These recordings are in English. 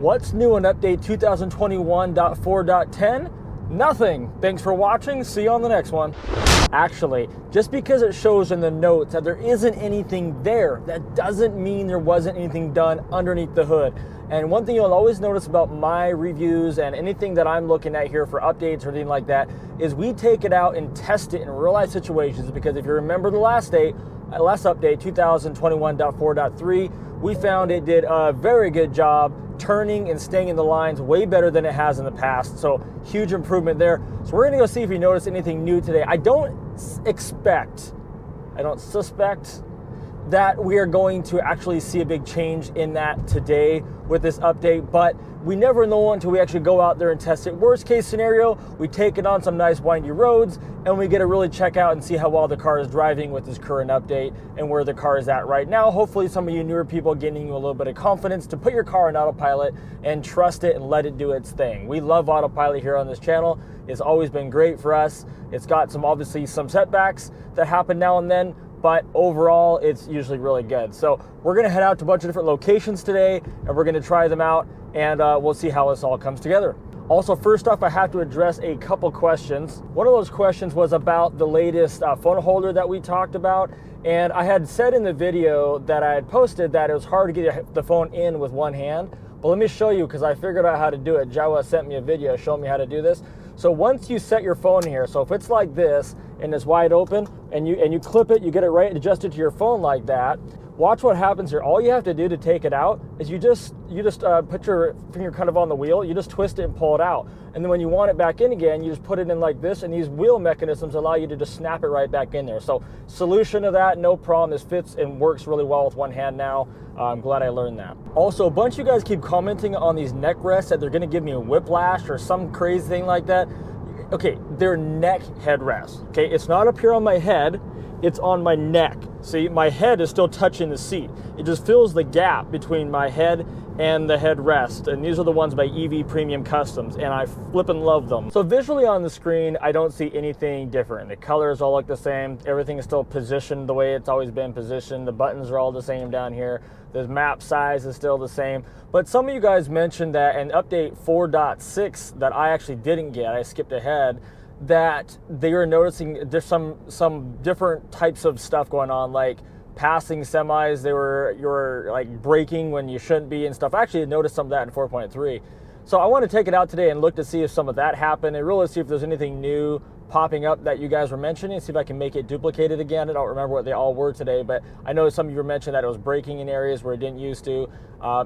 What's new on update 2021.4.10? Nothing. Thanks for watching. See you on the next one. Actually, just because it shows in the notes that there isn't anything there, that doesn't mean there wasn't anything done underneath the hood. And one thing you'll always notice about my reviews and anything that I'm looking at here for updates or anything like that is we take it out and test it in real life situations, because if you remember the last update, 2021.4.3, we found it did a very good job turning and staying in the lines way better than it has in the past. So huge improvement there. So we're gonna go see if we notice anything new today. I don't suspect that we are going to actually see a big change in that today with this update, but we never know until we actually go out there and test it. Worst case scenario, we take it on some nice windy roads and we get to really check out and see how well the car is driving with this current update and where the car is at right now. Hopefully some of you newer people getting you a little bit of confidence to put your car in autopilot and trust it and let it do its thing. We love autopilot here on this channel. It's always been great for us. It's got obviously some setbacks that happen now and then, but overall it's usually really good. So we're gonna head out to a bunch of different locations today and we're gonna try them out, and we'll see how this all comes together. Also, first off, I have to address a couple questions. One of those questions was about the latest phone holder that we talked about, and I had said in the video that I had posted that it was hard to get the phone in with one hand. But let me show you, because I figured out how to do it. JOWUA sent me a video showing me how to do this. So once you set your phone here, so if it's like this and it's wide open and you clip it, you get it right adjusted to your phone like that. Watch what happens here. All you have to do to take it out is you just put your finger kind of on the wheel, you just twist it and pull it out. And then when you want it back in again, you just put it in like this, and these wheel mechanisms allow you to just snap it right back in there. So solution to that, no problem. This fits and works really well with one hand now. I'm glad I learned that. Also, a bunch of you guys keep commenting on these neck rests that they're gonna give me a whiplash or some crazy thing like that. Okay, they're neck headrests, okay? It's not up here on my head, it's on my neck. See, my head is still touching the seat. It just fills the gap between my head and the headrest. And these are the ones by EV Premium Customs, and I flippin' love them. So visually on the screen, I don't see anything different. The colors all look the same. Everything is still positioned the way it's always been positioned. The buttons are all the same down here. The map size is still the same. But some of you guys mentioned that in update 4.6 that I actually didn't get, I skipped ahead, that they were noticing there's some different types of stuff going on, like passing semis. You're like braking when you shouldn't be and stuff. I actually noticed some of that in 4.3. So I want to take it out today and look to see if some of that happened and really see if there's anything new popping up that you guys were mentioning, see if I can make it duplicated again. I don't remember what they all were today, but I know some of you mentioned that it was braking in areas where it didn't used to,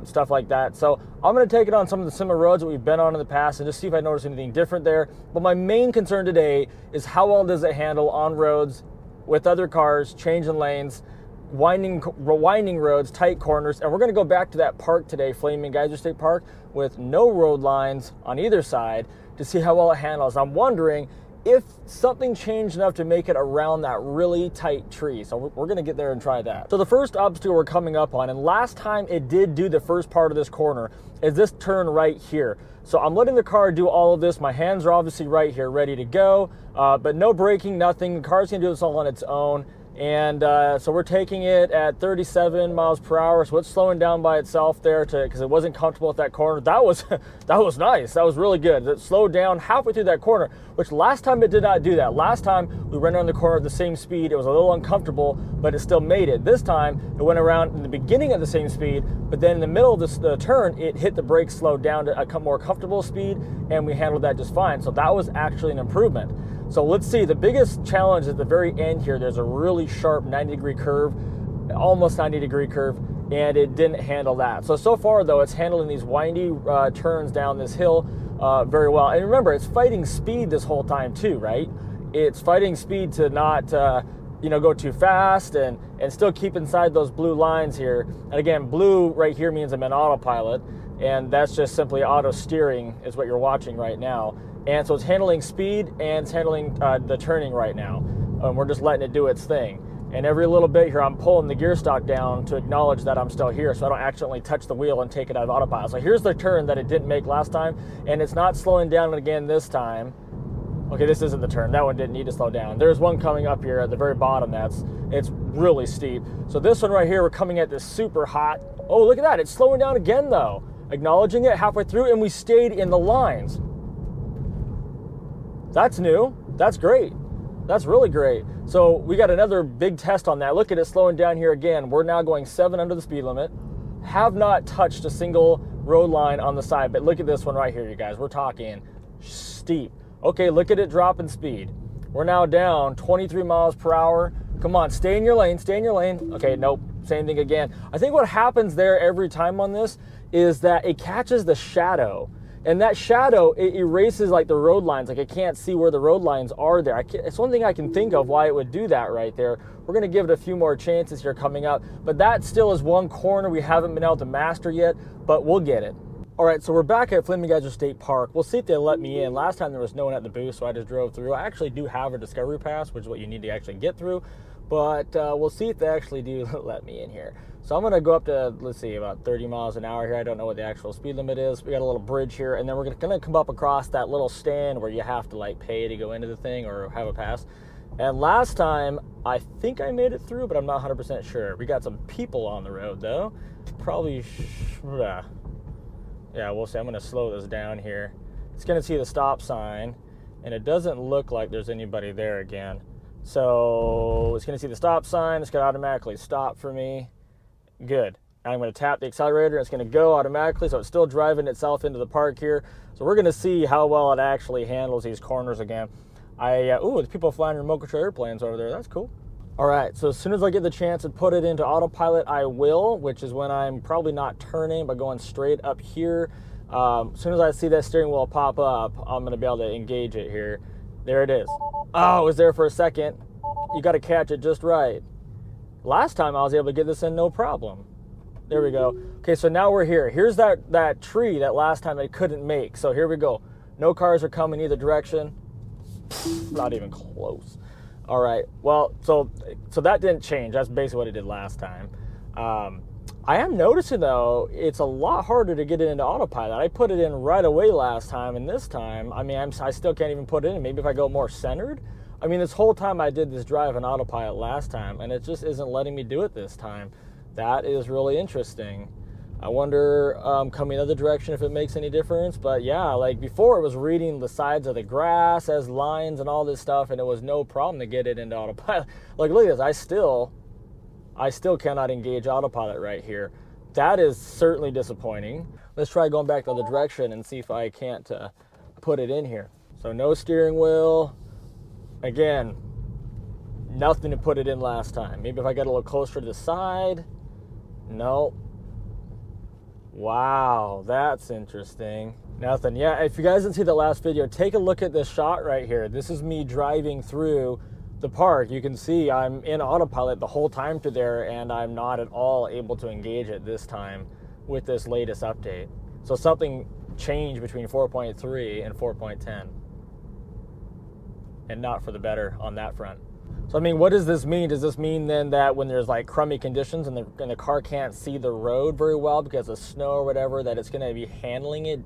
stuff like that. So I'm going to take it on some of the similar roads that we've been on in the past and just see if I notice anything different there. But my main concern today is how well does it handle on roads with other cars, changing lanes, winding roads, tight corners. And we're going to go back to that park today, Flaming Geyser State Park, with no road lines on either side to see how well it handles. I'm wondering if something changed enough to make it around that really tight tree. So we're gonna get there and try that. So the first obstacle we're coming up on, and last time it did do the first part of this corner, is this turn right here. So I'm letting the car do all of this. My hands are obviously right here, ready to go, but no braking, nothing. The car's gonna do this all on its own. And so we're taking it at 37 miles per hour. So it's slowing down by itself there because it wasn't comfortable at that corner. That was nice. That was really good. It slowed down halfway through that corner, which last time it did not do that. Last time we went around the corner at the same speed. It was a little uncomfortable, but it still made it. This time it went around in the beginning at the same speed, but then in the middle of the turn, it hit the brakes, slowed down to a more comfortable speed, and we handled that just fine. So that was actually an improvement. So let's see, the biggest challenge at the very end here, there's a really sharp 90-degree curve, almost 90-degree curve, and it didn't handle that. So far though, it's handling these windy turns down this hill very well. And remember, it's fighting speed this whole time too, right? It's fighting speed to not go too fast and still keep inside those blue lines here. And again, blue right here means I'm in autopilot, and that's just simply auto steering is what you're watching right now. And so it's handling speed and it's handling the turning right now. We're just letting it do its thing. And every little bit here, I'm pulling the gear stock down to acknowledge that I'm still here so I don't accidentally touch the wheel and take it out of autopilot. So here's the turn that it didn't make last time, and it's not slowing down again this time. Okay, this isn't the turn. That one didn't need to slow down. There's one coming up here at the very bottom it's really steep. So this one right here, we're coming at this super hot. Oh, look at that. It's slowing down again though. acknowledging it halfway through, and we stayed in the lines. That's new. That's great. That's really great. So we got another big test on that. Look at it slowing down here again. We're now going 7 under the speed limit. Have not touched a single road line on the side, but look at this one right here, you guys. We're talking steep. Okay, look at it dropping speed. We're now down 23 miles per hour. Come on, stay in your lane, stay in your lane. Okay, nope, same thing again. I think what happens there every time on this is that it catches the shadow. And that shadow, it erases like the road lines. Like I can't see where the road lines are there. It's one thing I can think of why it would do that right there. We're gonna give it a few more chances here coming up, but that still is one corner we haven't been able to master yet, but we'll get it. All right, so we're back at Flaming Geyser State Park. We'll see if they let me in. Last time there was no one at the booth, so I just drove through. I actually do have a Discovery Pass, which is what you need to actually get through, but we'll see if they actually do let me in here. So I'm gonna go up to, let's see, about 30 miles an hour here. I don't know what the actual speed limit is. We got a little bridge here, and then we're gonna come up across that little stand where you have to like pay to go into the thing or have a pass. And last time, I think I made it through, but I'm not 100% sure. We got some people on the road though. Probably, yeah, we'll see. I'm gonna slow this down here. It's gonna see the stop sign, and it doesn't look like there's anybody there again. So it's gonna see the stop sign. It's gonna automatically stop for me. Good. I'm going to tap the accelerator. It's going to go automatically, so it's still driving itself into the park here. So we're going to see how well it actually handles these corners again. Ooh, there's people flying remote control airplanes over there. That's cool. All right, so as soon as I get the chance to put it into autopilot, I will, which is when I'm probably not turning, but going straight up here. As soon as I see that steering wheel pop up, I'm going to be able to engage it here. There it is. Oh, it was there for a second. You got to catch it just right. Last time I was able to get this in no problem. There we go. Okay, so now we're here. Here's that tree that last time I couldn't make. So here we go. No cars are coming either direction. Not even close. All right, well, so that didn't change. That's basically what it did last time. I am noticing though, it's a lot harder to get it into autopilot. I put it in right away last time, and this time, I mean, I still can't even put it in. Maybe if I go more centered. I mean, this whole time I did this drive on autopilot last time, and it just isn't letting me do it this time. That is really interesting. I wonder, coming the other direction, if it makes any difference. But yeah, like before it was reading the sides of the grass as lines and all this stuff, and it was no problem to get it into autopilot. Like, look at this, I still cannot engage autopilot right here. That is certainly disappointing. Let's try going back the other direction and see if I can't put it in here. So no steering wheel. Again, nothing to put it in last time. Maybe if I get a little closer to the side. No. Wow, that's interesting. Nothing. Yeah, if you guys didn't see the last video, take a look at this shot right here. This is me driving through the park. You can see I'm in autopilot the whole time through there, and I'm not at all able to engage it this time with this latest update. So something changed between 4.3 and 4.10. And not for the better on that front. So I mean, what does this mean? Does this mean then that when there's like crummy conditions and the car can't see the road very well because of snow or whatever, that it's going to be handling it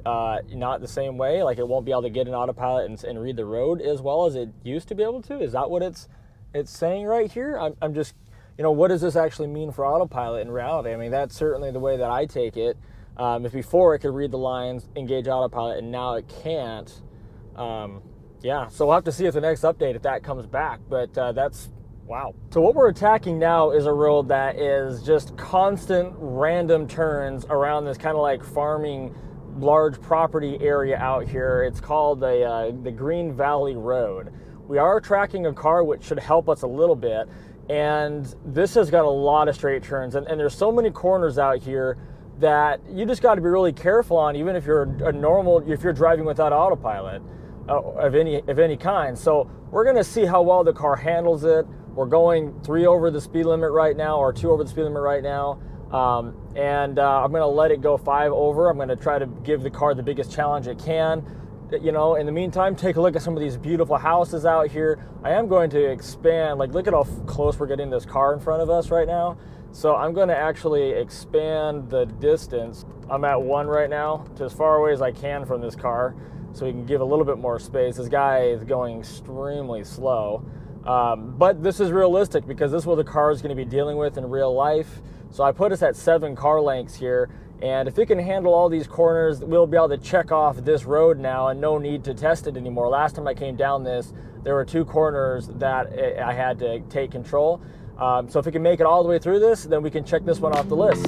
not the same way? Like it won't be able to get an autopilot and read the road as well as it used to be able to? Is that what it's saying right here? I'm just, you know, what does this actually mean for autopilot in reality? I mean, that's certainly the way that I take it. If before it could read the lines, engage autopilot, and now it can't. Yeah, so we'll have to see if the next update, if that comes back, but that's, wow. So what we're attacking now is a road that is just constant random turns around this kind of like farming large property area out here. It's called the Green Valley Road. We are tracking a car, which should help us a little bit, and this has got a lot of straight turns, and there's so many corners out here that you just got to be really careful on, even if you're if you're driving without autopilot. Of any kind. So we're going to see how well the car handles it. We're going 3 over the speed limit right now, or 2 over the speed limit right now, and I'm going to let it go 5 over. I'm going to try to give the car the biggest challenge it can. You know, in the meantime, take a look at some of these beautiful houses out here. I am going to expand, like look at how close we're getting this car in front of us right now. So I'm going to actually expand the distance. I'm at 1 right now, to as far away as I can from this car, so we can give a little bit more space. This guy is going extremely slow, but this is realistic because this is what the car is going to be dealing with in real life. So I put us at 7 car lengths here, And if it can handle all these corners, we'll be able to check off this road now and no need to test it anymore. Last time I came down this, there were 2 corners that I had to take control. So if it can make it all the way through this, then we can check this one off the list.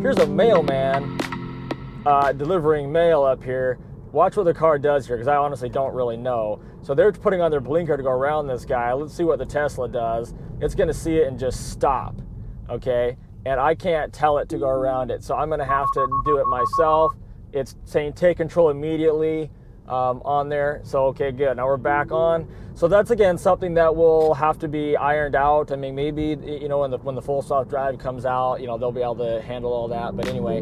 Here's a mailman delivering mail up here. Watch what the car does here, because I honestly don't really know. So they're putting on their blinker to go around this guy. Let's see what the Tesla does. It's going to see it and just stop, okay? And I can't tell it to go around it, so I'm going to have to do it myself. It's saying take control immediately on there. So, okay, good. Now we're back on. So that's, again, something that will have to be ironed out. I mean, maybe, you know, when the full self-drive comes out, you know, they'll be able to handle all that. But anyway.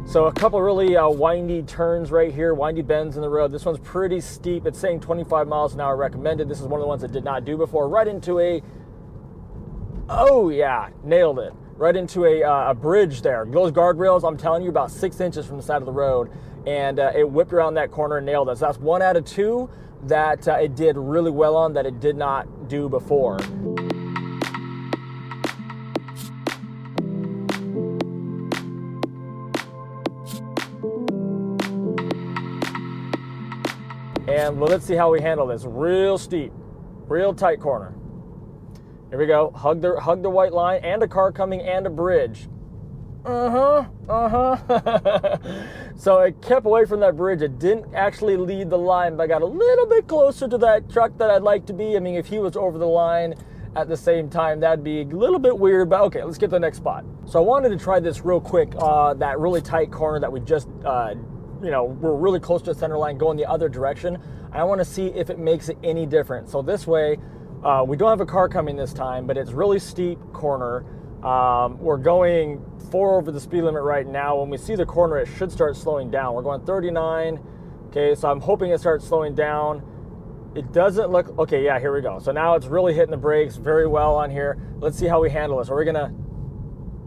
So a couple really windy turns right here, windy bends in the road. This one's pretty steep. It's saying 25 miles an hour recommended. This is one of the ones that did not do before. Right into a, oh yeah, nailed it. Right into a bridge there. Those guardrails, I'm telling you, about 6 inches from the side of the road. And it whipped around that corner and nailed it. So that's 1 out of 2 that it did really well on that it did not do before. And well, let's see how we handle this. Real steep, real tight corner. Here we go. Hug the white line, and a car coming, and a bridge. So it kept away from that bridge. It didn't actually lead the line, but I got a little bit closer to that truck that I'd like to be. I mean, if he was over the line at the same time, that'd be a little bit weird, but okay, let's get to the next spot. So I wanted to try this real quick, that really tight corner that we just, you know, we're really close to the center line going the other direction. I want to see if it makes it any different. So this way, we don't have a car coming this time, but it's really steep corner. We're going 4 over the speed limit right now. When we see the corner, it should start slowing down. We're going 39. Okay, so I'm hoping it starts slowing down. It doesn't look, okay, yeah, here we go. So now it's really hitting the brakes very well on here. Let's see how we handle this. Are we gonna,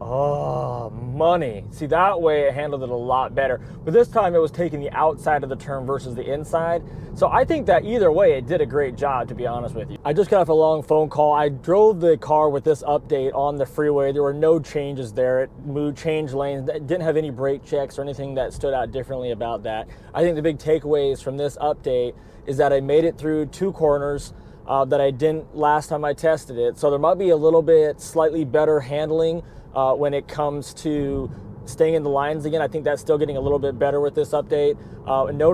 oh, money. See, that way it handled it a lot better. But this time it was taking the outside of the turn versus the inside. So I think that either way, it did a great job, to be honest with you. I just got off a long phone call. I drove the car with this update on the freeway. There were no changes there. It moved, changed lanes. It didn't have any brake checks or anything that stood out differently about that. I think the big takeaways from this update is that I made it through 2 corners that I didn't last time I tested it. So there might be a little bit slightly better handling when it comes to staying in the lines again. I think that's still getting a little bit better with this update. No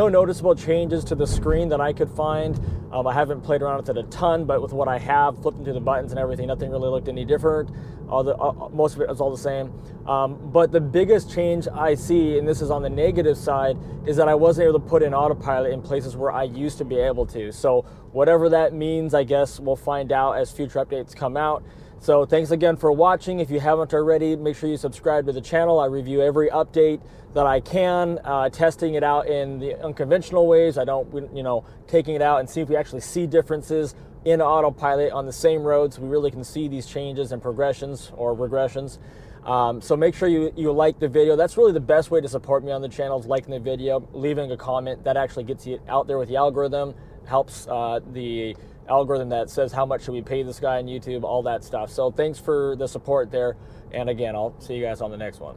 noticeable changes to the screen that I could find. I haven't played around with it a ton, but with what I have, flipping through the buttons and everything, nothing really looked any different. Most of it was all the same. But the biggest change I see, and this is on the negative side, is that I wasn't able to put in autopilot in places where I used to be able to. So whatever that means, I guess we'll find out as future updates come out. So thanks again for watching. If you haven't already, make sure you subscribe to the channel. I review every update that I can, testing it out in the unconventional ways. I don't, you know, taking it out and see if we actually see differences in autopilot on the same road, so we really can see these changes and progressions or regressions. So make sure you like the video. That's really the best way to support me on the channel, is liking the video, leaving a comment. That actually gets you out there with the algorithm, helps the algorithm that says how much should we pay this guy on YouTube, all that stuff. So thanks for the support there. And again, I'll see you guys on the next one.